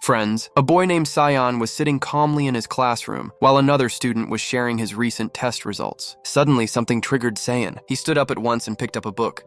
Friends, a boy named Seion was sitting calmly in his classroom while another student was sharing his recent test results. Suddenly, something triggered Seion. He stood up at once and picked up a book.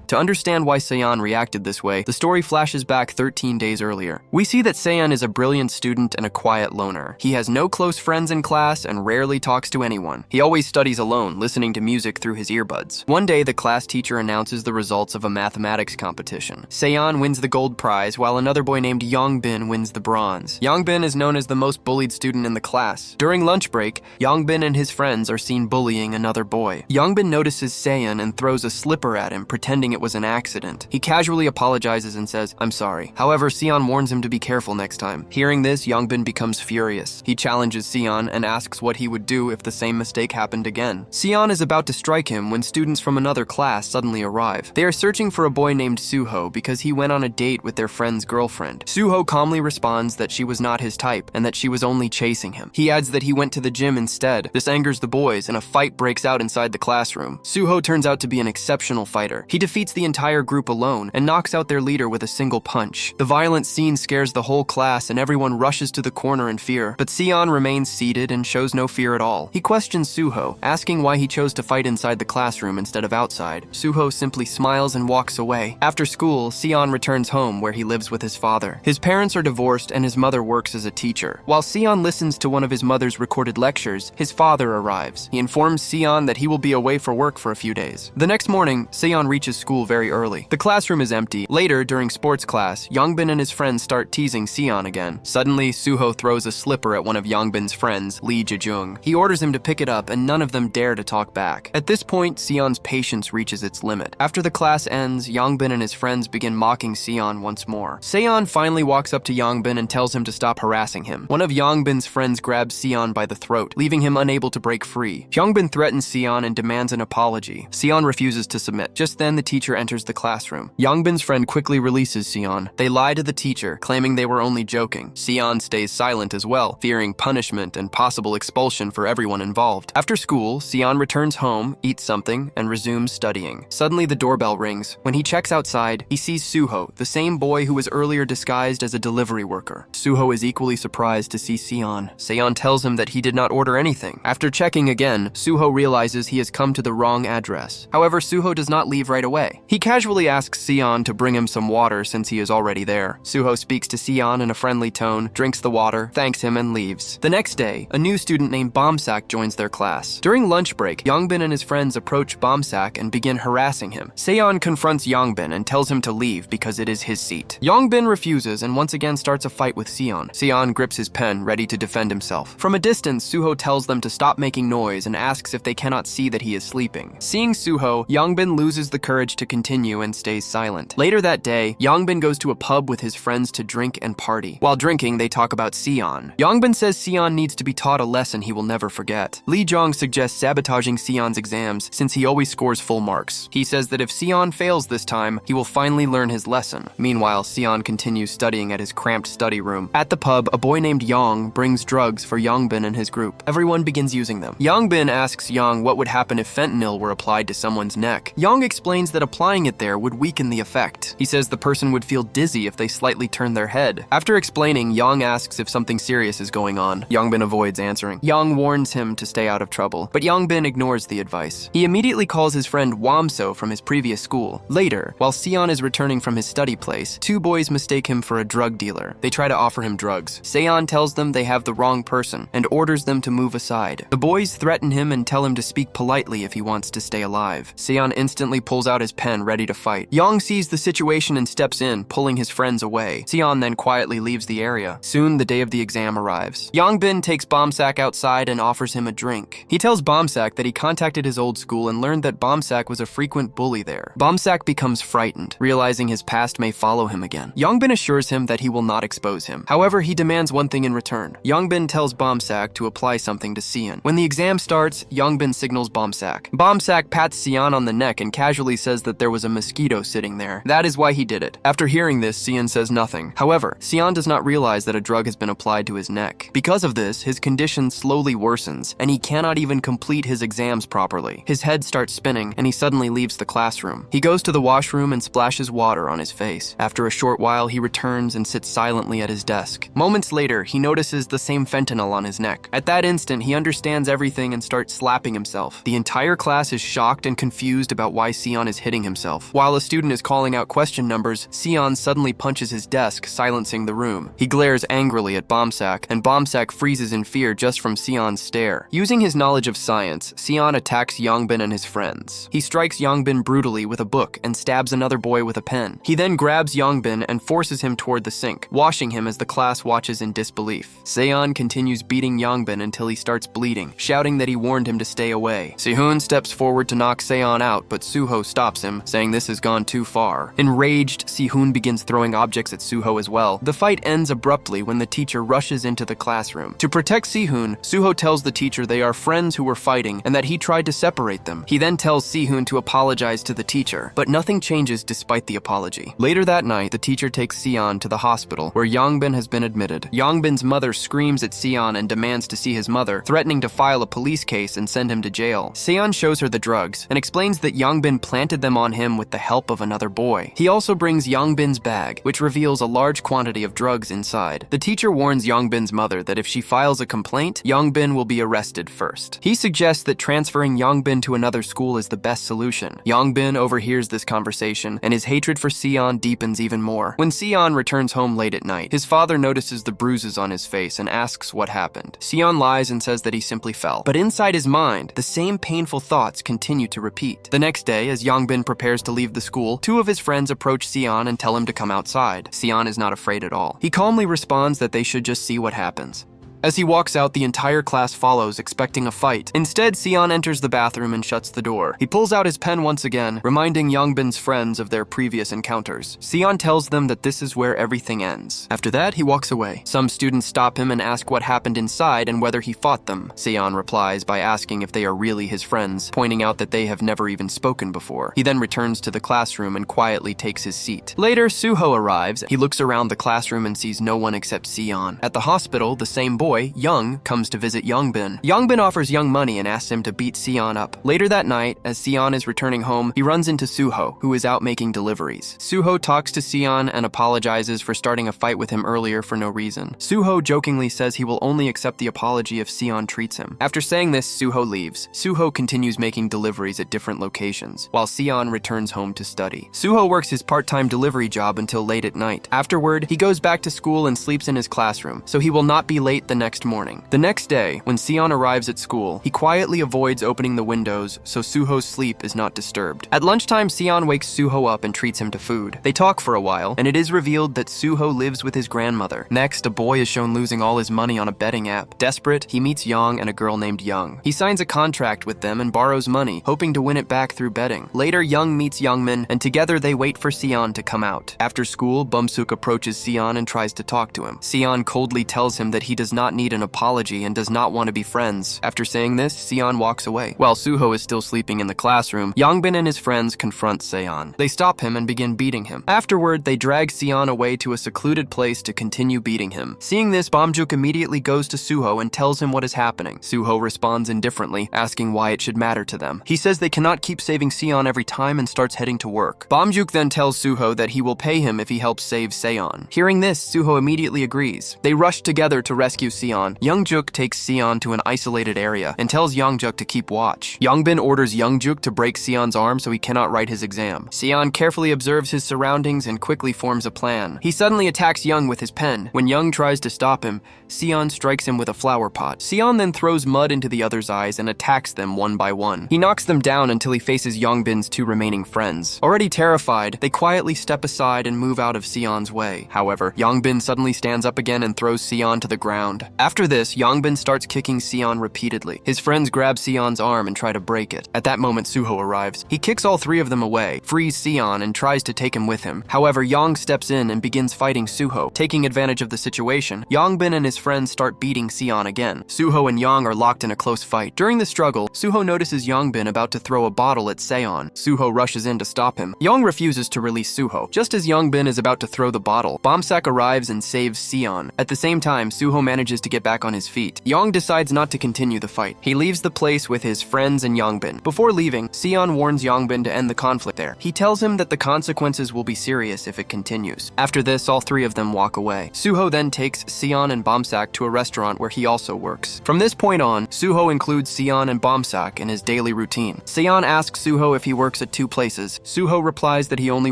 To understand why Seion reacted this way, the story flashes back 13 days earlier. We see that Seion is a brilliant student and a quiet loner. He has no close friends in class and rarely talks to anyone. He always studies alone, listening to music through his earbuds. One day, the class teacher announces the results of a mathematics competition. Seion wins the gold prize, while another boy named Yongbin wins the bronze. Yongbin is known as the most bullied student in the class. During lunch break, Yongbin and his friends are seen bullying another boy. Yongbin notices Seion and throws a slipper at him, pretending it was an accident. He casually apologizes and says, "I'm sorry." However, Seion warns him to be careful next time. Hearing this, Yongbin becomes furious. He challenges Seion and asks what he would do if the same mistake happened again. Seion is about to strike him when students from another class suddenly arrive. They are searching for a boy named Suho because he went on a date with their friend's girlfriend. Suho calmly responds that she was not his type and that she was only chasing him. He adds that he went to the gym instead. This angers the boys and a fight breaks out inside the classroom. Suho turns out to be an exceptional fighter. He defeats the entire group alone and knocks out their leader with a single punch. The violent scene scares the whole class and everyone rushes to the corner in fear, but Seion remains seated and shows no fear at all. He questions Suho, asking why he chose to fight inside the classroom instead of outside. Suho simply smiles and walks away. After school, Seion returns home where he lives with his father. His parents are divorced and his mother works as a teacher. While Seion listens to one of his mother's recorded lectures, his father arrives. He informs Seion that he will be away for work for a few days. The next morning, Seion reaches school very early. The classroom is empty. Later, during sports class, Yongbin and his friends start teasing Seion again. Suddenly, Suho throws a slipper at one of Yongbin's friends, Lee Jejung. He orders him to pick it up, and none of them dare to talk back. At this point, Seon's patience reaches its limit. After the class ends, Yongbin and his friends begin mocking Seion once more. Seion finally walks up to Yongbin and tells him to stop harassing him. One of Yongbin's friends grabs Seion by the throat, leaving him unable to break free. Yongbin threatens Seion and demands an apology. Seion refuses to submit. Just then, the teacher enters the classroom. Yongbin's friend quickly releases Seion. They lie to the teacher, claiming they were only joking. Seion stays silent as well, fearing punishment and possible expulsion for everyone involved. After school, Seion returns home, eats something, and resumes studying. Suddenly, the doorbell rings. When he checks outside, he sees Suho, the same boy who was earlier disguised as a delivery worker. Suho is equally surprised to see Seion. Seion tells him that he did not order anything. After checking again, Suho realizes he has come to the wrong address. However, Suho does not leave right away. He casually asks Seion to bring him some water since he is already there. Suho speaks to Seion in a friendly tone, drinks the water, thanks him, and leaves. The next day, a new student named Bumsuk joins their class. During lunch break, Yongbin and his friends approach Bumsuk and begin harassing him. Seion confronts Yongbin and tells him to leave because it is his seat. Yongbin refuses and once again starts a fight with Seion. Seion grips his pen, ready to defend himself. From a distance, Suho tells them to stop making noise and asks if they cannot see that he is sleeping. Seeing Suho, Yongbin loses the courage to continue and stays silent. Later that day, Yongbin goes to a pub with his friends to drink and party. While drinking, they talk about Seion. Yongbin says Seion needs to be taught a lesson he will never forget. Lee Jong suggests sabotaging Seon's exams since he always scores full marks. He says that if Seion fails this time, he will finally learn his lesson. Meanwhile, Seion continues studying at his cramped study room. At the pub, a boy named Yong brings drugs for Yongbin and his group. Everyone begins using them. Yongbin asks Yong what would happen if fentanyl were applied to someone's neck. Yong explains that applying it there would weaken the effect. He says the person would feel dizzy if they slightly turn their head. After explaining, Yong asks if something serious is going on. Yongbin avoids answering. Yong warns him to stay out of trouble, but Yongbin ignores the advice. He immediately calls his friend Wamso from his previous school. Later, while Seion is returning from his study place, two boys mistake him for a drug dealer. They try to offer him drugs. Seion tells them they have the wrong person and orders them to move aside. The boys threaten him and tell him to speak politely if he wants to stay alive. Seion instantly pulls out his pen, ready to fight. Yong sees the situation and steps in, pulling his friends away. Seion then quietly leaves the area. Soon, the day of the exam arrives. Yongbin takes Bumsuk outside and offers him a drink. He tells Bumsuk that he contacted his old school and learned that Bumsuk was a frequent bully there. Bumsuk becomes frightened, realizing his past may follow him again. Yongbin assures him that he will not expose him. However, he demands one thing in return. Yongbin tells Bumsuk to apply something to Seion. When the exam starts, Yongbin signals Bumsuk. Bumsuk pats Seion on the neck and casually says that that there was a mosquito sitting there. That is why he did it. After hearing this, Seion says nothing. However, Seion does not realize that a drug has been applied to his neck. Because of this, his condition slowly worsens, and he cannot even complete his exams properly. His head starts spinning, and he suddenly leaves the classroom. He goes to the washroom and splashes water on his face. After a short while, he returns and sits silently at his desk. Moments later, he notices the same fentanyl on his neck. At that instant, he understands everything and starts slapping himself. The entire class is shocked and confused about why Seion is hitting himself. While a student is calling out question numbers, Seion suddenly punches his desk, silencing the room. He glares angrily at Bumsuk, and Bumsuk freezes in fear just from Seon's stare. Using his knowledge of science, Seion attacks Yongbin and his friends. He strikes Yongbin brutally with a book and stabs another boy with a pen. He then grabs Yongbin and forces him toward the sink, washing him as the class watches in disbelief. Seion continues beating Yongbin until he starts bleeding, shouting that he warned him to stay away. Sehun steps forward to knock Seion out, but Suho stops him, saying this has gone too far. Enraged, Sehun begins throwing objects at Suho as well. The fight ends abruptly when the teacher rushes into the classroom. To protect Sehun, Suho tells the teacher they are friends who were fighting and that he tried to separate them. He then tells Sehun to apologize to the teacher, but nothing changes despite the apology. Later that night, the teacher takes Seion to the hospital, where Yongbin has been admitted. Yongbin's mother screams at Seion and demands to see his mother, threatening to file a police case and send him to jail. Seion shows her the drugs and explains that Yongbin planted them on him with the help of another boy. He also brings Yongbin's bag, which reveals a large quantity of drugs inside. The teacher warns Yongbin's mother that if she files a complaint, Yongbin will be arrested first. He suggests that transferring Yongbin to another school is the best solution. Yongbin overhears this conversation, and his hatred for Seion deepens even more. When Seion returns home late at night, his father notices the bruises on his face and asks what happened. Seion lies and says that he simply fell. But inside his mind, the same painful thoughts continue to repeat. The next day, as Yongbin prepares to leave the school, two of his friends approach Seion and tell him to come outside. Seion is not afraid at all. He calmly responds that they should just see what happens. As he walks out, the entire class follows, expecting a fight. Instead, Seion enters the bathroom and shuts the door. He pulls out his pen once again, reminding Yongbin's friends of their previous encounters. Seion tells them that this is where everything ends. After that, he walks away. Some students stop him and ask what happened inside and whether he fought them. Seion replies by asking if they are really his friends, pointing out that they have never even spoken before. He then returns to the classroom and quietly takes his seat. Later, Suho arrives. He looks around the classroom and sees no one except Seion. At the hospital, the same boy, Young, comes to visit Yongbin. Yongbin offers Young money and asks him to beat Seion up. Later that night, as Seion is returning home, he runs into Suho, who is out making deliveries. Suho talks to Seion and apologizes for starting a fight with him earlier for no reason. Suho jokingly says he will only accept the apology if Seion treats him. After saying this, Suho leaves. Suho continues making deliveries at different locations, while Seion returns home to study. Suho works his part-time delivery job until late at night. Afterward, he goes back to school and sleeps in his classroom, so he will not be late the next morning. The next day, when Seion arrives at school, he quietly avoids opening the windows so Suho's sleep is not disturbed. At lunchtime, Seion wakes Suho up and treats him to food. They talk for a while, and it is revealed that Suho lives with his grandmother. Next, a boy is shown losing all his money on a betting app. Desperate, he meets Yang and a girl named Young. He signs a contract with them and borrows money, hoping to win it back through betting. Later, Young meets Youngmin, and together they wait for Seion to come out. After school, Bumsuk approaches Seion and tries to talk to him. Seion coldly tells him that he does not need an apology and does not want to be friends. After saying this, Seion walks away. While Suho is still sleeping in the classroom, Yongbin and his friends confront Seion. They stop him and begin beating him. Afterward, they drag Seion away to a secluded place to continue beating him. Seeing this, Bumsuk immediately goes to Suho and tells him what is happening. Suho responds indifferently, asking why it should matter to them. He says they cannot keep saving Seion every time and starts heading to work. Bumsuk then tells Suho that he will pay him if he helps save Seion. Hearing this, Suho immediately agrees. They rush together to rescue Seion. Youngjuk takes Seion to an isolated area and tells Youngjuk to keep watch. Yongbin orders Youngjuk to break Seon's arm so he cannot write his exam. Seion carefully observes his surroundings and quickly forms a plan. He suddenly attacks Young with his pen. When Young tries to stop him, Seion strikes him with a flower pot. Seion then throws mud into the other's eyes and attacks them one by one. He knocks them down until he faces Yongbin's two remaining friends. Already terrified, they quietly step aside and move out of Seon's way. However, Yongbin suddenly stands up again and throws Seion to the ground. After this, Yongbin starts kicking Seion repeatedly. His friends grab Seon's arm and try to break it. At that moment, Suho arrives. He kicks all three of them away, frees Seion, and tries to take him with him. However, Yong steps in and begins fighting Suho. Taking advantage of the situation, Yongbin and his friends start beating Seion again. Suho and Yong are locked in a close fight. During the struggle, Suho notices Yongbin about to throw a bottle at Seion. Suho rushes in to stop him. Yong refuses to release Suho. Just as Yongbin is about to throw the bottle, Bumsuk arrives and saves Seion. At the same time, Suho manages to get back on his feet. Yong decides not to continue the fight. He leaves the place with his friends and Yongbin. Before leaving, Seion warns Yongbin to end the conflict there. He tells him that the consequences will be serious if it continues. After this, all three of them walk away. Suho then takes Seion and Bumsuk to a restaurant where he also works. From this point on, Suho includes Seion and Bumsuk in his daily routine. Seion asks Suho if he works at 2 places. Suho replies that he only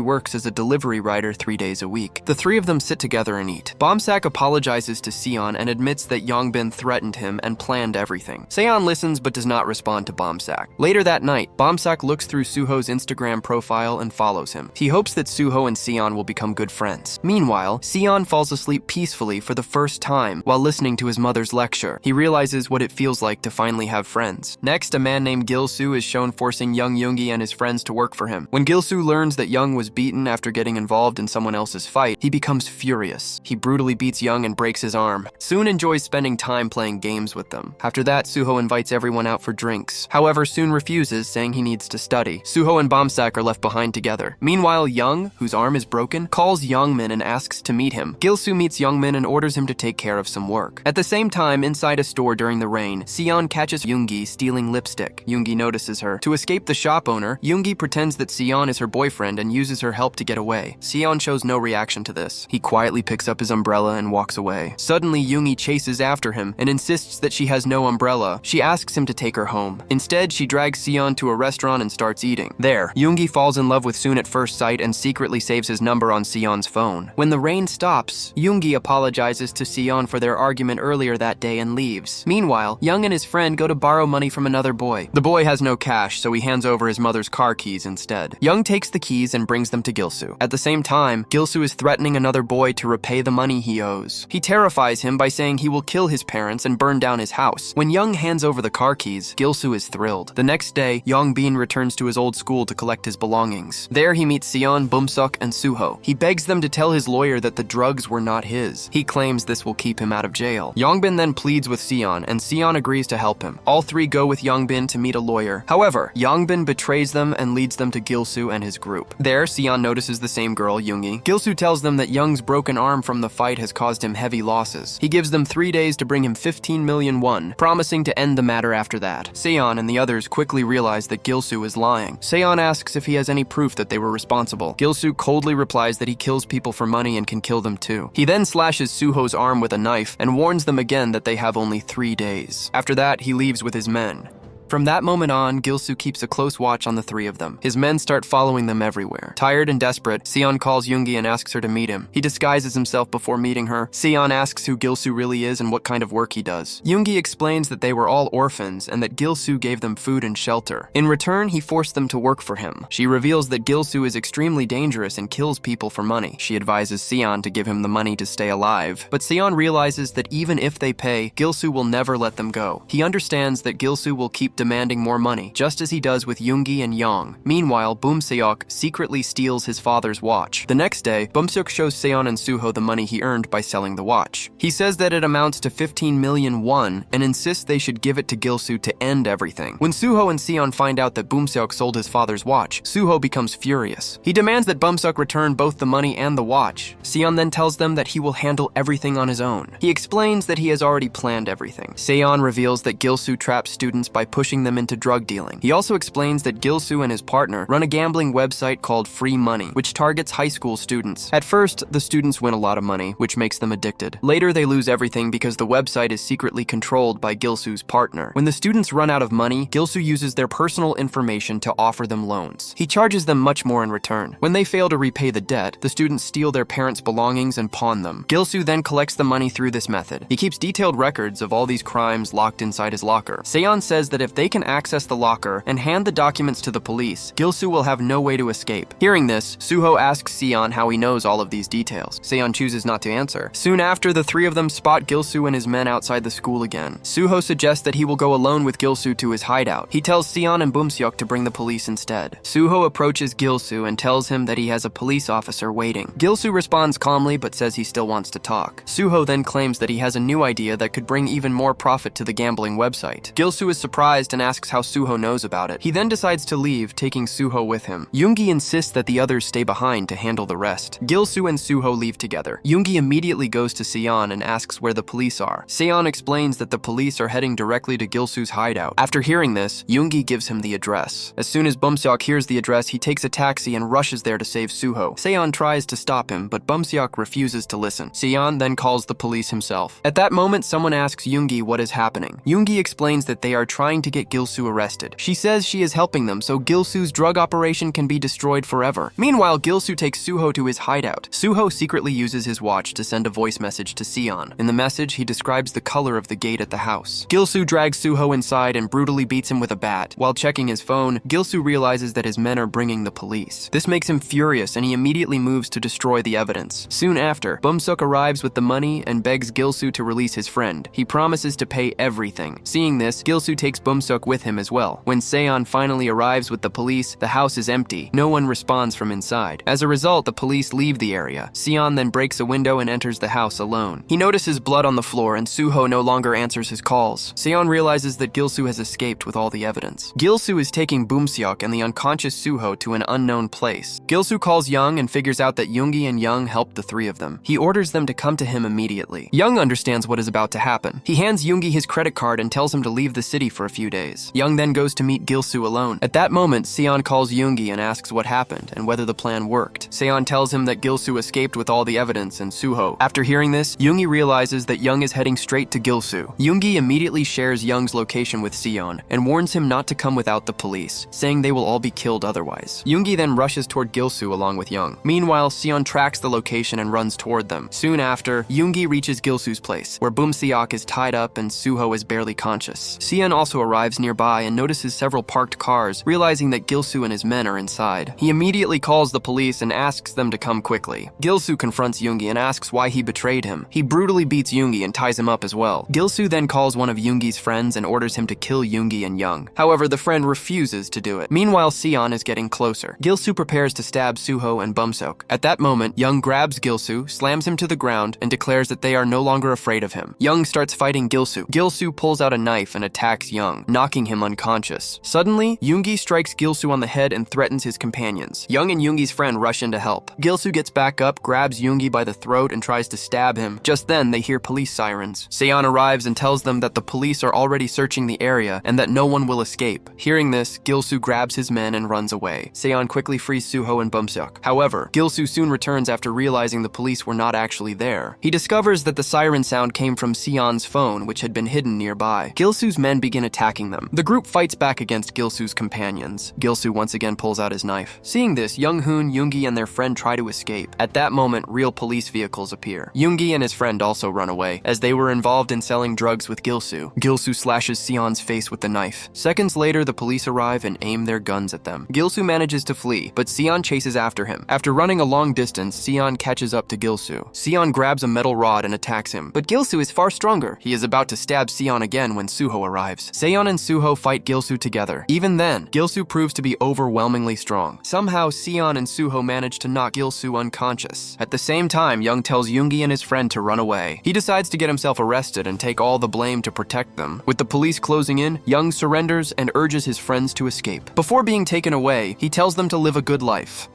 works as a delivery rider 3 days a week. The three of them sit together and eat. Bumsuk apologizes to Seion and admits that Yongbin threatened him and planned everything. Seion listens but does not respond to Bumsuk. Later that night, Bumsuk looks through Suho's Instagram profile and follows him. He hopes that Suho and Seion will become good friends. Meanwhile, Seion falls asleep peacefully for the first time while listening to his mother's lecture. He realizes what it feels like to finally have friends. Next, a man named Gilu is shown forcing young Yoongi and his friends to work for him. When Gilu learns that Young was beaten after getting involved in someone else's fight, he becomes furious. He brutally beats Young and breaks his arm. Soon enjoys spending time playing games with them. After that, Suho invites everyone out for drinks. However, soon refuses, saying he needs to study. Suho and Bumsuk are left behind together. Meanwhile, Young, whose arm is broken, calls Youngmin and asks to meet him. Gilu meets Youngmin and orders him to take care of some work. At the same time, inside a store during the rain, Seion catches Yoongi stealing lipstick. Yoongi notices her. To escape the shop owner, Yoongi pretends that Seion is her boyfriend and uses her help to get away. Seion shows no reaction to this. He quietly picks up his umbrella and walks away. Suddenly, Yoongi chases after him and insists that she has no umbrella. She asks him to take her home. Instead, she drags Seion to a restaurant and starts eating. There, Yoongi falls in love with Soon at first sight and secretly saves his number on Seon's phone. When the rain stops, Yoongi apologizes to Seion for their argument earlier that day and leaves. Meanwhile, Young and his friend go to borrow money from another boy. The boy has no cash, so he hands over his mother's car keys instead. Young takes the keys and brings them to Gilu. At the same time, Gilu is threatening another boy to repay the money he owes. He terrifies him by saying he will kill his parents and burn down his house. When Young hands over the car keys, Gilu is thrilled. The next day, Yongbin returns to his old school to collect his belongings. There he meets Seion, Bumsuk, and Suho. He begs them to tell his lawyer that the drugs were not his. He claims this will keep him out of jail. Yongbin then pleads with Seion, and Seion agrees to help him. All three go with Yongbin to meet a lawyer. However, Yongbin betrays them and leads them to Gilu and his group. There, Seion notices the same girl, Yoongi. Gilu tells them that Young's broken arm from the fight has caused him heavy losses. He gives them 3 days to bring him 15 million won, promising to end the matter after that. Seion and the others quickly realize that Gilu is lying. Seion asks if he has any proof that they were responsible. Gilu coldly replies that he kills people for money and can kill them too. He then slashes Suho's arm with a knife and warns them again that they have only 3 days. After that, he leaves with his men. From that moment on, Gilu keeps a close watch on the three of them. His men start following them everywhere. Tired and desperate, Seion calls Yoongi and asks her to meet him. He disguises himself before meeting her. Seion asks who Gilu really is and what kind of work he does. Yoongi explains that they were all orphans and that Gilu gave them food and shelter. In return, he forced them to work for him. She reveals that Gilu is extremely dangerous and kills people for money. She advises Seion to give him the money to stay alive. But Seion realizes that even if they pay, Gilu will never let them go. He understands that Gilu will keep demanding more money, just as he does with Yoongi and Yang. Meanwhile, Bumsuk secretly steals his father's watch. The next day, Bumsuk shows Seion and Suho the money he earned by selling the watch. He says that it amounts to 15 million won and insists they should give it to Gilu to end everything. When Suho and Seion find out that Bumsuk sold his father's watch, Suho becomes furious. He demands that Bumsuk return both the money and the watch. Seion then tells them that he will handle everything on his own. He explains that he has already planned everything. Seion reveals that Gilu traps students by pushing them into drug dealing. He also explains that Gilu and his partner run a gambling website called Free Money, which targets high school students. At first, the students win a lot of money, which makes them addicted. Later, they lose everything because the website is secretly controlled by Gilu's partner. When the students run out of money, Gilu uses their personal information to offer them loans. He charges them much more in return. When they fail to repay the debt, the students steal their parents' belongings and pawn them. Gilu then collects the money through this method. He keeps detailed records of all these crimes locked inside his locker. Seion says that if they can access the locker and hand the documents to the police, Gilu will have no way to escape. Hearing this, Suho asks Seion how he knows all of these details. Seion chooses not to answer. Soon after, the three of them spot Gilu and his men outside the school again. Suho suggests that he will go alone with Gilu to his hideout. He tells Seion and Bumsuk to bring the police instead. Suho approaches Gilu and tells him that he has a police officer waiting. Gilu responds calmly but says he still wants to talk. Suho then claims that he has a new idea that could bring even more profit to the gambling website. Gilu is surprised and asks how Suho knows about it. He then decides to leave, taking Suho with him. Yoongi insists that the others stay behind to handle the rest. Gilu and Suho leave together. Yoongi immediately goes to Seion and asks where the police are. Seion explains that the police are heading directly to Gilu's hideout. After hearing this, Yoongi gives him the address. As soon as Bumsuk hears the address, he takes a taxi and rushes there to save Suho. Seion tries to stop him, but Bumsuk refuses to listen. Seion then calls the police himself. At that moment, someone asks Yoongi what is happening. Yoongi explains that they are trying to get Gilu arrested. She says she is helping them so Gilu's drug operation can be destroyed forever. Meanwhile, Gilu takes Suho to his hideout. Suho secretly uses his watch to send a voice message to Seion. In the message, he describes the color of the gate at the house. Gilu drags Suho inside and brutally beats him with a bat. While checking his phone, Gilu realizes that his men are bringing the police. This makes him furious and he immediately moves to destroy the evidence. Soon after, Bumsuk arrives with the money and begs Gilu to release his friend. He promises to pay everything. Seeing this, Gilu takes Bumsuk with him as well. When Seion finally arrives with the police, the house is empty. No one responds from inside. As a result, the police leave the area. Seion then breaks a window and enters the house alone. He notices blood on the floor and Suho no longer answers his calls. Seion realizes that Gilu has escaped with all the evidence. Gilu is taking Bumsuk and the unconscious Suho to an unknown place. Gilu calls Young and figures out that Yoongi and Young helped the three of them. He orders them to come to him immediately. Young understands what is about to happen. He hands Yoongi his credit card and tells him to leave the city for a few days. Young then goes to meet Gilu alone. At that moment, Seion calls Yoongi and asks what happened and whether the plan worked. Seion tells him that Gilu escaped with all the evidence and Suho. After hearing this, Yoongi realizes that Young is heading straight to Gilu. Yoongi immediately shares Young's location with Seion and warns him not to come without the police, saying they will all be killed otherwise. Yoongi then rushes toward Gilu along with Young. Meanwhile, Seion tracks the location and runs toward them. Soon after, Yoongi reaches Gilu's place, where Bumsuk is tied up and Suho is barely conscious. Seion also arrives nearby and notices several parked cars, realizing that Gilu and his men are inside. He immediately calls the police and asks them to come quickly. Gilu confronts Yoongi and asks why he betrayed him. He brutally beats Yoongi and ties him up as well. Gilu then calls one of Yoongi's friends and orders him to kill Yoongi and Young. However, the friend refuses to do it. Meanwhile, Seion is getting closer. Gilu prepares to stab Suho and Bumsuk. At that moment, Young grabs Gilu, slams him to the ground, and declares that they are no longer afraid of him. Young starts fighting Gilu. Gilu pulls out a knife and attacks Young, knocking him unconscious. Suddenly, Yoongi strikes Gilu on the head and threatens his companions. Young and Yoongi's friend rush in to help. Gilu gets back up, grabs Yoongi by the throat, and tries to stab him. Just then, they hear police sirens. Seion arrives and tells them that the police are already searching the area and that no one will escape. Hearing this, Gilu grabs his men and runs away. Seion quickly frees Suho and Bumsuk. However, Gilu soon returns after realizing the police were not actually there. He discovers that the siren sound came from Seon's phone, which had been hidden nearby. Gilu's men begin attacking them. The group fights back against Gilu's companions. Gilu once again pulls out his knife. Seeing this, Young-hoon, Yoongi, and their friend try to escape. At that moment, real police vehicles appear. Yoongi and his friend also run away, as they were involved in selling drugs with Gilu. Gilu slashes Seon's face with the knife. Seconds later, the police arrive and aim their guns at them. Gilu manages to flee, but Seion chases after him. After running a long distance, Seion catches up to Gilu. Seion grabs a metal rod and attacks him, but Gilu is far stronger. He is about to stab Seion again when Suho arrives. Seion and Suho fight Gilu together. Even then, Gilu proves to be overwhelmingly strong. Somehow, Seion and Suho manage to knock Gilu unconscious. At the same time, Young tells Yoongi and his friend to run away. He decides to get himself arrested and take all the blame to protect them. With the police closing in, Young surrenders and urges his friends to escape. Before being taken away, he tells them to live a good life.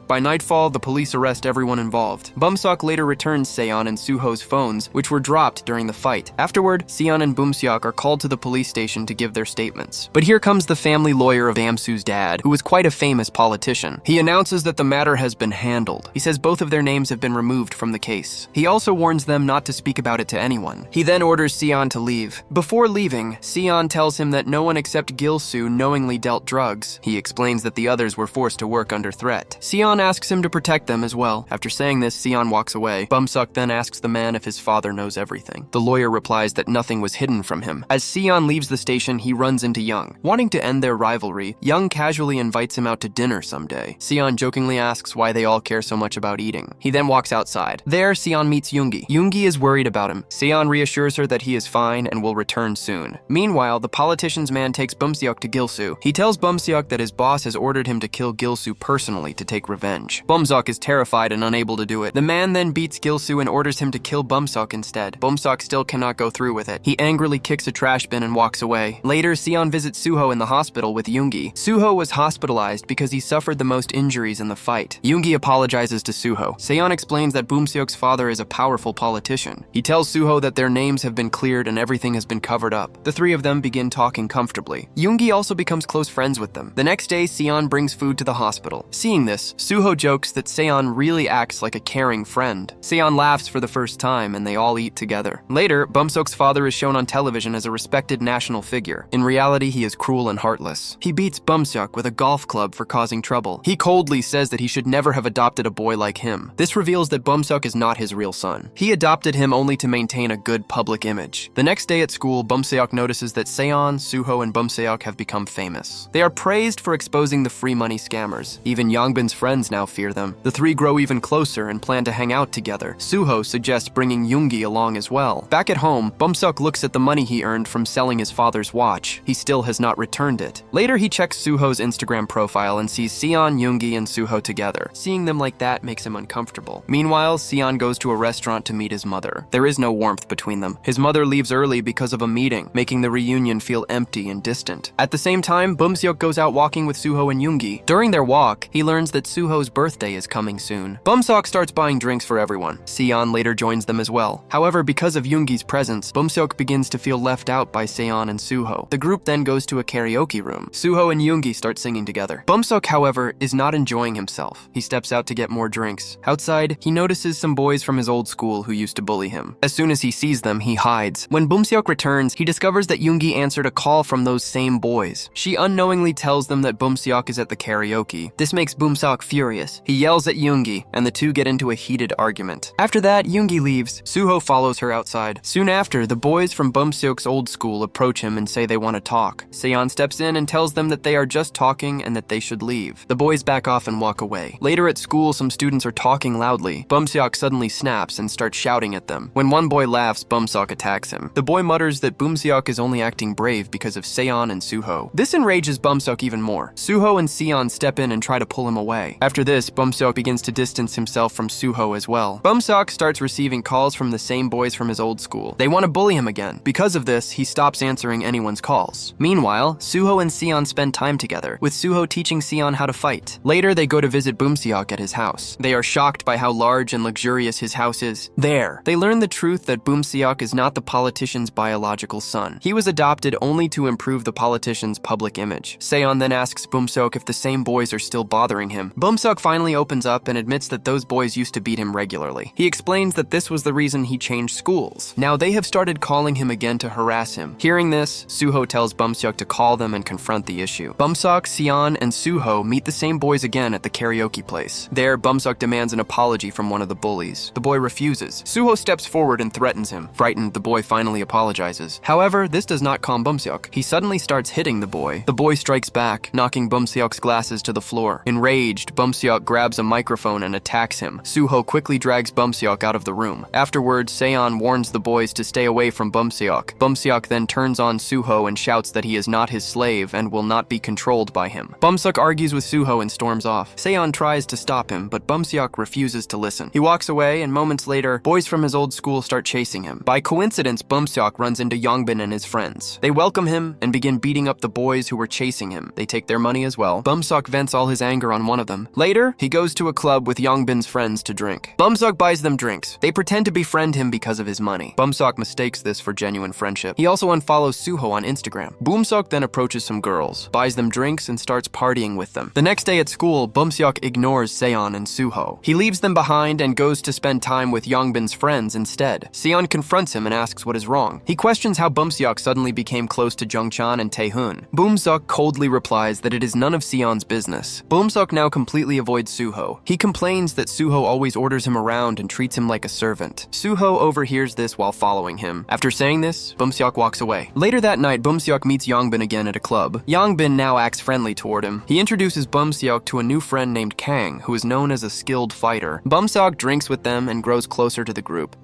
By nightfall, the police arrest everyone involved. Bumsuk later returns Seion and Suho's phones, which were dropped during the fight. Afterward, Seion and Bumsuk are called to the police station to give their statements. But here comes the family lawyer of Bamsu's dad, who was quite a famous politician. He announces that the matter has been handled. He says both of their names have been removed from the case. He also warns them not to speak about it to anyone. He then orders Seion to leave. Before leaving, Seion tells him that no one except Gilu knowingly dealt drugs. He explains that the others were forced to work under threat. Seion Seion asks him to protect them as well. After saying this, Seion walks away. Bumsuk then asks the man if his father knows everything. The lawyer replies that nothing was hidden from him. As Seion leaves the station, he runs into Young. Wanting to end their rivalry, Young casually invites him out to dinner someday. Seion jokingly asks why they all care so much about eating. He then walks outside. There, Seion meets Yoongi. Yoongi is worried about him. Seion reassures her that he is fine and will return soon. Meanwhile, the politician's man takes Bumsuk to Gilsu. He tells Bumsuk that his boss has ordered him to kill Gilsu personally to take revenge. Bumsuk is terrified and unable to do it. The man then beats Gilsu and orders him to kill Bumsuk instead. Bumsuk still cannot go through with it. He angrily kicks a trash bin and walks away. Later, Seion visits Suho in the hospital with Yoongi. Suho was hospitalized because he suffered the most injuries in the fight. Yoongi apologizes to Suho. Seion explains that Bumsuk's father is a powerful politician. He tells Suho that their names have been cleared and everything has been covered up. The three of them begin talking comfortably. Yoongi also becomes close friends with them. The next day, Seion brings food to the hospital. Seeing this, Suho jokes that Seion really acts like a caring friend. Seion laughs for the first time and they all eat together. Later, Bumsuk's father is shown on television as a respected national figure. In reality, he is cruel and heartless. He beats Bumsuk with a golf club for causing trouble. He coldly says that he should never have adopted a boy like him. This reveals that Bumsuk is not his real son. He adopted him only to maintain a good public image. The next day at school, Bumsuk notices that Seion, Suho, and Bumsuk have become famous. They are praised for exposing the free money scammers. Even Yongbin's friends now fear them. The three grow even closer and plan to hang out together. Suho suggests bringing Yoongi along as well. Back at home, Bumsuk looks at the money he earned from selling his father's watch. He still has not returned it. Later, he checks Suho's Instagram profile and sees Seion, Yoongi, and Suho together. Seeing them like that makes him uncomfortable. Meanwhile, Seion goes to a restaurant to meet his mother. There is no warmth between them. His mother leaves early because of a meeting, making the reunion feel empty and distant. At the same time, Bumsuk goes out walking with Suho and Yoongi. During their walk, he learns that Suho's birthday is coming soon. Bumsuk starts buying drinks for everyone. Seion later joins them as well. However, because of Yoongi's presence, Bumsuk begins to feel left out by Seion and Suho. The group then goes to a karaoke room. Suho and Yoongi start singing together. Bumsuk, however, is not enjoying himself. He steps out to get more drinks. Outside, he notices some boys from his old school who used to bully him. As soon as he sees them, he hides. When Bumsuk returns, he discovers that Yoongi answered a call from those same boys. She unknowingly tells them that Bumsuk is at the karaoke. This makes Bumsuk furious. He yells at Yoongi, and the two get into a heated argument. After that, Yoongi leaves. Suho follows her outside. Soon after, the boys from Bumsuk's old school approach him and say they want to talk. Seion steps in and tells them that they are just talking and that they should leave. The boys back off and walk away. Later at school, some students are talking loudly. Bumsuk suddenly snaps and starts shouting at them. When one boy laughs, Bumsuk attacks him. The boy mutters that Bumsuk is only acting brave because of Seion and Suho. This enrages Bumsuk even more. Suho and Seion step in and try to pull him away. After this, Bumsuk begins to distance himself from Suho as well. Bumsuk starts receiving calls from the same boys from his old school. They want to bully him again. Because of this, he stops answering anyone's calls. Meanwhile, Suho and Seion spend time together, with Suho teaching Seion how to fight. Later, they go to visit Bumsuk at his house. They are shocked by how large and luxurious his house is. There, they learn the truth that Bumsuk is not the politician's biological son. He was adopted only to improve the politician's public image. Seion then asks Bumsuk if the same boys are still bothering him. Bumsuk finally opens up and admits that those boys used to beat him regularly. He explains that this was the reason he changed schools. Now they have started calling him again to harass him. Hearing this, Suho tells Bumsuk to call them and confront the issue. Bumsuk, Seion, and Suho meet the same boys again at the karaoke place. There, Bumsuk demands an apology from one of the bullies. The boy refuses. Suho steps forward and threatens him. Frightened, the boy finally apologizes. However, this does not calm Bumsuk. He suddenly starts hitting the boy. The boy strikes back, knocking Bumsuk's glasses to the floor. Enraged, Bumsuk grabs a microphone and attacks him. Suho quickly drags Bumsuk out of the room. Afterwards, Seion warns the boys to stay away from Bumsuk. Bumsuk then turns on Suho and shouts that he is not his slave and will not be controlled by him. Bumsuk argues with Suho and storms off. Seion tries to stop him, but Bumsuk refuses to listen. He walks away, and moments later, boys from his old school start chasing him. By coincidence, Bumsuk runs into Yongbin and his friends. They welcome him and begin beating up the boys who were chasing him. They take their money as well. Bumsuk vents all his anger on one of them. Later, he goes to a club with Yongbin's friends to drink. Bumsuk buys them drinks. They pretend to befriend him because of his money. Bumsuk mistakes this for genuine friendship. He also unfollows Suho on Instagram. Bumsuk then approaches some girls, buys them drinks, and starts partying with them. The next day at school, Bumsuk ignores Seion and Suho. He leaves them behind and goes to spend time with Yongbin's friends instead. Seion confronts him and asks what is wrong. He questions how Bumsuk suddenly became close to Jungchan and Taehoon. Bumsuk coldly replies that it is none of Seon's business. Bumsuk now completely completely avoids Suho. He complains that Suho always orders him around and treats him like a servant. Suho overhears this while following him. After saying this, Bumsuk walks away. Later that night, Bumsuk meets Yongbin again at a club. Yongbin now acts friendly toward him. He introduces Bumsuk to a new friend named Kang, who is known as a skilled fighter. Bumsuk drinks with them and grows closer to the group.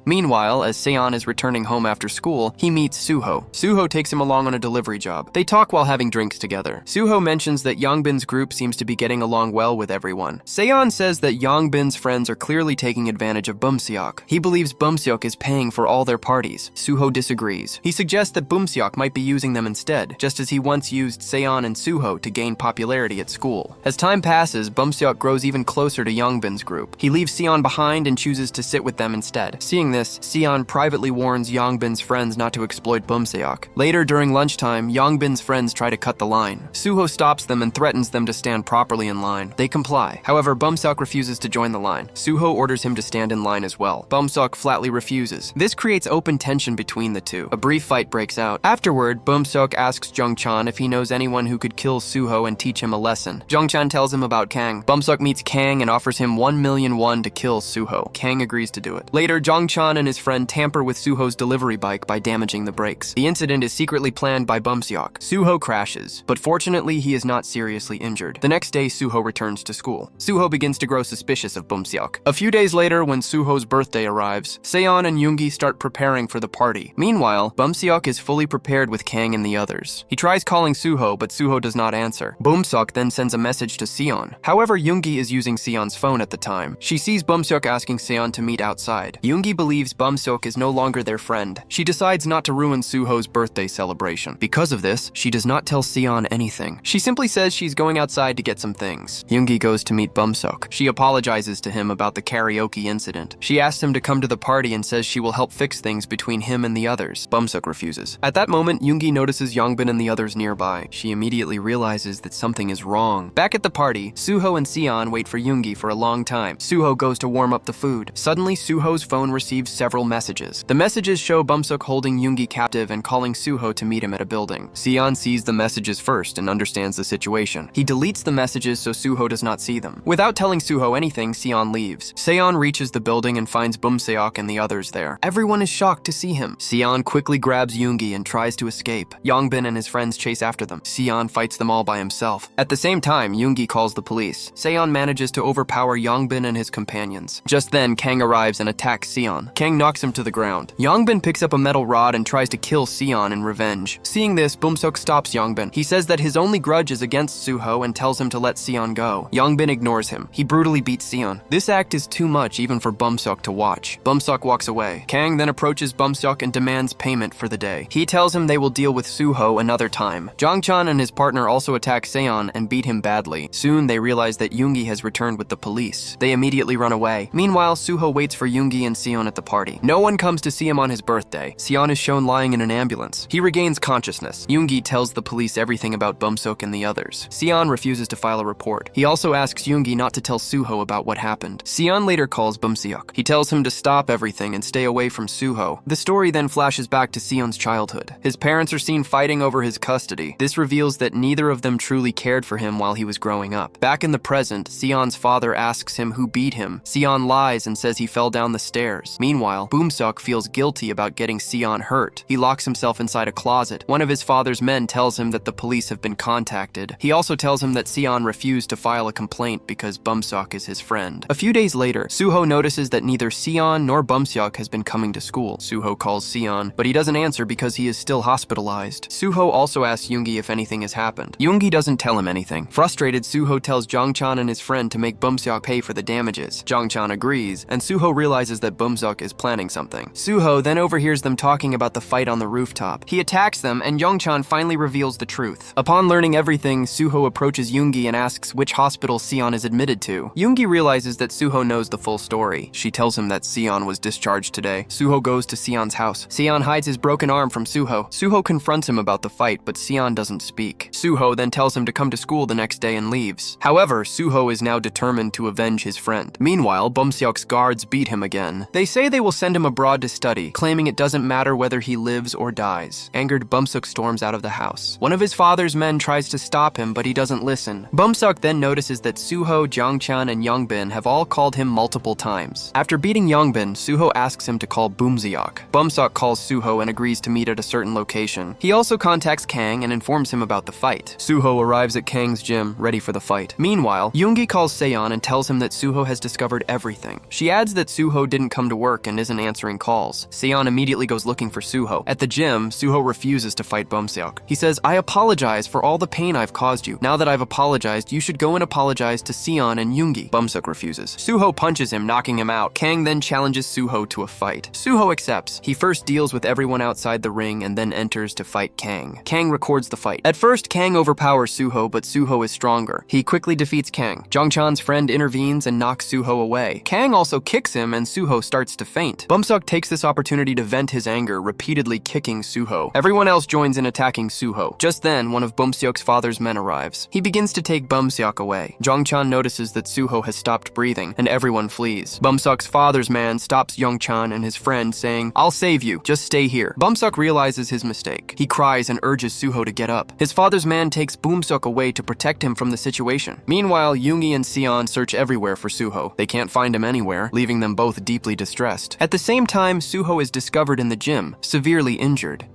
Meanwhile, as Seion is returning home after school, he meets Suho. Suho takes him along on a delivery job. They talk while having drinks together. Suho mentions that Yongbin's group seems to be getting along well with everyone. Seion says that Yongbin's friends are clearly taking advantage of Bumsuk. He believes Bumsuk is paying for all their parties. Suho disagrees. He suggests that Bumsuk might be using them instead, just as he once used Seion and Suho to gain popularity at school. As time passes, Bumsuk grows even closer to Yongbin's group. He leaves Seion behind and chooses to sit with them instead. Seeing this, Seion privately warns Yongbin's friends not to exploit Bumsuk. Later, during lunchtime, Yongbin's friends try to cut the line. Suho stops them and threatens them to stand properly in line. They comply. However, Bumsuk refuses to join the line. Suho orders him to stand in line as well. Bumsuk flatly refuses. This creates open tension between the two. A brief fight breaks out. Afterward, Bumsuk asks Jungchan if he knows anyone who could kill Suho and teach him a lesson. Jungchan tells him about Kang. Bumsuk meets Kang and offers him 1 million won to kill Suho. Kang agrees to do it. Later, Jungchan and his friend tamper with Suho's delivery bike by damaging the brakes. The incident is secretly planned by Bumsuk. Suho crashes, but fortunately he is not seriously injured. The next day, Suho returns to school. Suho begins to grow suspicious of Bumsuk. A few days later, when Suho's birthday arrives, Seion and Yoongi start preparing for the party. Meanwhile, Bumsuk is fully prepared with Kang and the others. He tries calling Suho, but Suho does not answer. Bumsuk then sends a message to Seion. However, Yoongi is using Seon's phone at the time. She sees Bumsuk asking Seion to meet outside. Yoongi believes Bumsuk is no longer their friend. She decides not to ruin Suho's birthday celebration. Because of this, she does not tell Seion anything. She simply says she's going outside to get some things. Yoongi goes to meet Bumsuk. She apologizes to him about the karaoke incident. She asks him to come to the party and says she will help fix things between him and the others. Bumsuk refuses. At that moment, Yoongi notices Yongbin and the others nearby. She immediately realizes that something is wrong. Back at the party, Suho and Seion wait for Yoongi for a long time. Suho goes to warm up the food. Suddenly, Suho's phone receives several messages. The messages show Bumsuk holding Yoongi captive and calling Suho to meet him at a building. Seion sees the messages first and understands the situation. He deletes the messages so Suho does not see them. Without telling Suho anything, Seion leaves. Seion reaches the building and finds Bumsuk and the others there. Everyone is shocked to see him. Seion quickly grabs Yoongi and tries to escape. Yongbin and his friends chase after them. Seion fights them all by himself. At the same time, Yoongi calls the police. Seion manages to overpower Yongbin and his companions. Just then, Kang arrives and attacks Seion. Kang knocks him to the ground. Yongbin picks up a metal rod and tries to kill Seion in revenge. Seeing this, Bumsuk stops Yongbin. He says that his only grudge is against Suho and tells him to let Seion go. Yongbin ignores him. He brutally beats Seion. This act is too much even for Bumsuk to watch. Bumsuk walks away. Kang then approaches Bumsuk and demands payment for the day. He tells him they will deal with Suho another time. Jongchan and his partner also attack Seion and beat him badly. Soon they realize that Yoongi has returned with the police. They immediately run away. Meanwhile, Suho waits for Yoongi and Seion at the party. No one comes to see him on his birthday. Seion is shown lying in an ambulance. He regains consciousness. Yoongi tells the police everything about Bumsuk and the others. Seion refuses to file a report. He also asks Yoongi not to tell Suho about what happened. Seion later calls Bumsuk. He tells him to stop everything and stay away from Suho. The story then flashes back to Seon's childhood. His parents are seen fighting over his custody. This reveals that neither of them truly cared for him while he was growing up. Back in the present, Seon's father asks him who beat him. Seion lies and says he fell down the stairs. Meanwhile, Bumsuk feels guilty about getting Seion hurt. He locks himself inside a closet. One of his father's men tells him that the police have been contacted. He also tells him that Seion refused to file a complaint because Bumsuk is his friend. A few days later, Suho notices that neither Seion nor Bumsuk has been coming to school. Suho calls Seion, but he doesn't answer because he is still hospitalized. Suho also asks Yoongi if anything has happened. Yoongi doesn't tell him anything. Frustrated, Suho tells Jongchan and his friend to make Bumsuk pay for the damages. Jongchan agrees, and Suho realizes that Bumsuk is planning something. Suho then overhears them talking about the fight on the rooftop. He attacks them, and Jongchan finally reveals the truth. Upon learning everything, Suho approaches Yoongi and asks which hospital Seion is admitted to. Yoongi realizes that Suho knows the full story. She tells him that Seion was discharged today. Suho goes to Seon's house. Seion hides his broken arm from Suho. Suho confronts him about the fight, but Seion doesn't speak. Suho then tells him to come to school the next day and leaves. However, Suho is now determined to avenge his friend. Meanwhile, Bumsuk's guards beat him again. They say say they will send him abroad to study, claiming it doesn't matter whether he lives or dies. Angered, Bumsuk storms out of the house. One of his father's men tries to stop him, but he doesn't listen. Bumsuk then notices that Suho, Jongchan, and Yongbin have all called him multiple times. After beating Yongbin, Suho asks him to call Bumsuk. Bumsuk calls Suho and agrees to meet at a certain location. He also contacts Kang and informs him about the fight. Suho arrives at Kang's gym, ready for the fight. Meanwhile, Yoongi calls Seion and tells him that Suho has discovered everything. She adds that Suho didn't come to work and isn't answering calls. Seion immediately goes looking for Suho. At the gym, Suho refuses to fight Bumsuk. He says, "I apologize for all the pain I've caused you. Now that I've apologized, you should go and apologize to Seion and Yoongi." Bumsuk refuses. Suho punches him, knocking him out. Kang then challenges Suho to a fight. Suho accepts. He first deals with everyone outside the ring and then enters to fight Kang. Kang records the fight. At first, Kang overpowers Suho, but Suho is stronger. He quickly defeats Kang. Jongchan's friend intervenes and knocks Suho away. Kang also kicks him and Suho starts to faint. Bumsuk takes this opportunity to vent his anger, repeatedly kicking Suho. Everyone else joins in attacking Suho. Just then, one of Bumsuk's father's men arrives. He begins to take Bumsuk away. Jongchan notices that Suho has stopped breathing, and everyone flees. Bumsuk's father's man stops Jongchan and his friend, saying, "I'll save you, just stay here." Bumsuk realizes his mistake. He cries and urges Suho to get up. His father's man takes Bumsuk away to protect him from the situation. Meanwhile, Yoongi and Seion search everywhere for Suho. They can't find him anywhere, leaving them both deeply distressed. At the same time, Suho is discovered in the gym, severely injured.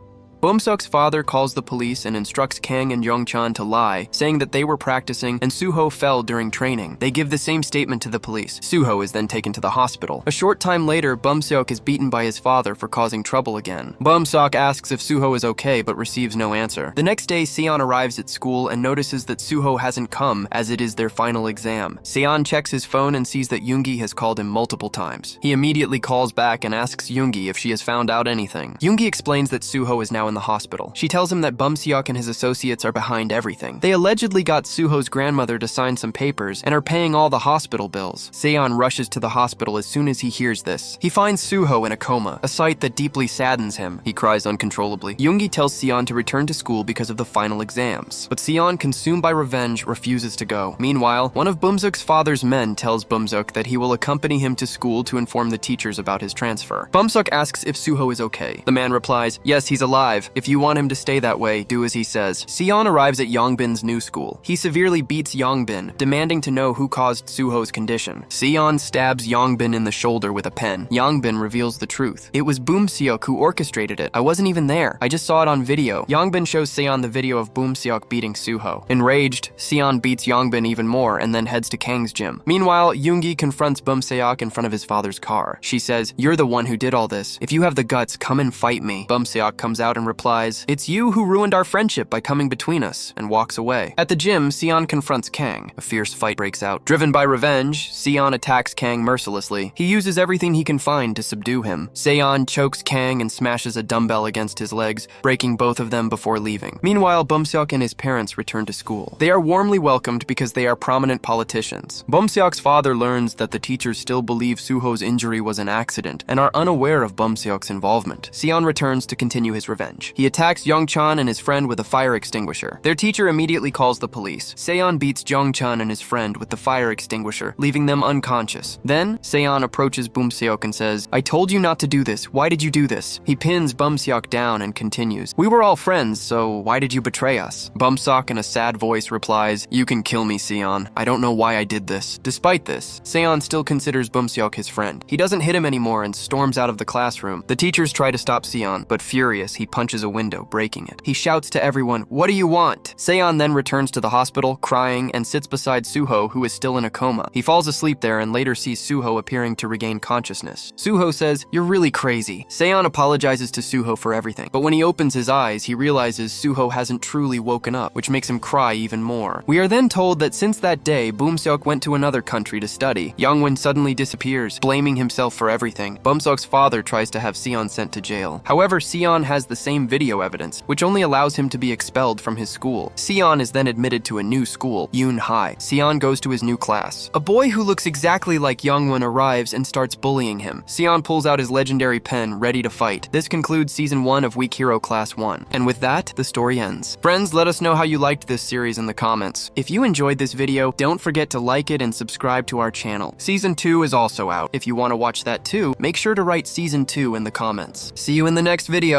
Bumsuk's father calls the police and instructs Kang and Jongchan to lie, saying that they were practicing and Suho fell during training. They give the same statement to the police. Suho is then taken to the hospital. A short time later, Bumsuk is beaten by his father for causing trouble again. Bumsuk asks if Suho is okay but receives no answer. The next day, Seion arrives at school and notices that Suho hasn't come as it is their final exam. Seion checks his phone and sees that Yoongi has called him multiple times. He immediately calls back and asks Yoongi if she has found out anything. Yoongi explains that Suho is now in the hospital. She tells him that Bumsuk and his associates are behind everything. They allegedly got Suho's grandmother to sign some papers and are paying all the hospital bills. Seion rushes to the hospital as soon as he hears this. He finds Suho in a coma, a sight that deeply saddens him. He cries uncontrollably. Yoongi tells Seion to return to school because of the final exams, but Seion, consumed by revenge, refuses to go. Meanwhile, one of Bumsuk's father's men tells Bumsuk that he will accompany him to school to inform the teachers about his transfer. Bumsuk asks if Suho is okay. The man replies, "Yes, he's alive. If you want him to stay that way, do as he says." Seion arrives at Yongbin's new school. He severely beats Yongbin, demanding to know who caused Suho's condition. Seion stabs Yongbin in the shoulder with a pen. Yongbin reveals the truth. "It was Bumsuk who orchestrated it. I wasn't even there. I just saw it on video." Yongbin shows Seion the video of Bumsuk beating Suho. Enraged, Seion beats Yongbin even more and then heads to Kang's gym. Meanwhile, Yoongi confronts Bumsuk in front of his father's car. She says, "You're the one who did all this. If you have the guts, come and fight me." Bumsuk comes out and replies, "It's you who ruined our friendship by coming between us," and walks away. At the gym, Seion confronts Kang. A fierce fight breaks out. Driven by revenge, Seion attacks Kang mercilessly. He uses everything he can find to subdue him. Seion chokes Kang and smashes a dumbbell against his legs, breaking both of them before leaving. Meanwhile, Bumsuk and his parents return to school. They are warmly welcomed because they are prominent politicians. Bumsuk's father learns that the teachers still believe Suho's injury was an accident and are unaware of Bumsuk's involvement. Seion returns to continue his revenge. He attacks Jongchan and his friend with a fire extinguisher. Their teacher immediately calls the police. Seion beats Jongchan and his friend with the fire extinguisher, leaving them unconscious. Then, Seion approaches Bumsuk and says, "I told you not to do this. Why did you do this?" He pins Bumsuk down and continues, "We were all friends, so why did you betray us?" Bumsuk in a sad voice replies, "You can kill me, Seion. I don't know why I did this." Despite this, Seion still considers Bumsuk his friend. He doesn't hit him anymore and storms out of the classroom. The teachers try to stop Seion, but furious, he punches a window, breaking it. He shouts to everyone, "What do you want?" Seion then returns to the hospital, crying, and sits beside Suho, who is still in a coma. He falls asleep there and later sees Suho appearing to regain consciousness. Suho says, "You're really crazy." Seion apologizes to Suho for everything, but when he opens his eyes, he realizes Suho hasn't truly woken up, which makes him cry even more. We are then told that since that day, Bumsuk went to another country to study. Yongwon suddenly disappears, blaming himself for everything. Bumsuk's father tries to have Seion sent to jail. However, Seion has the same same video evidence, which only allows him to be expelled from his school. Seion is then admitted to a new school, Yoon High. Seion goes to his new class. A boy who looks exactly like Youngwon arrives and starts bullying him. Seion pulls out his legendary pen, ready to fight. This concludes Season 1 of Weak Hero Class 1. And with that, the story ends. Friends, let us know how you liked this series in the comments. If you enjoyed this video, don't forget to like it and subscribe to our channel. Season 2 is also out. If you want to watch that too, make sure to write Season 2 in the comments. See you in the next video.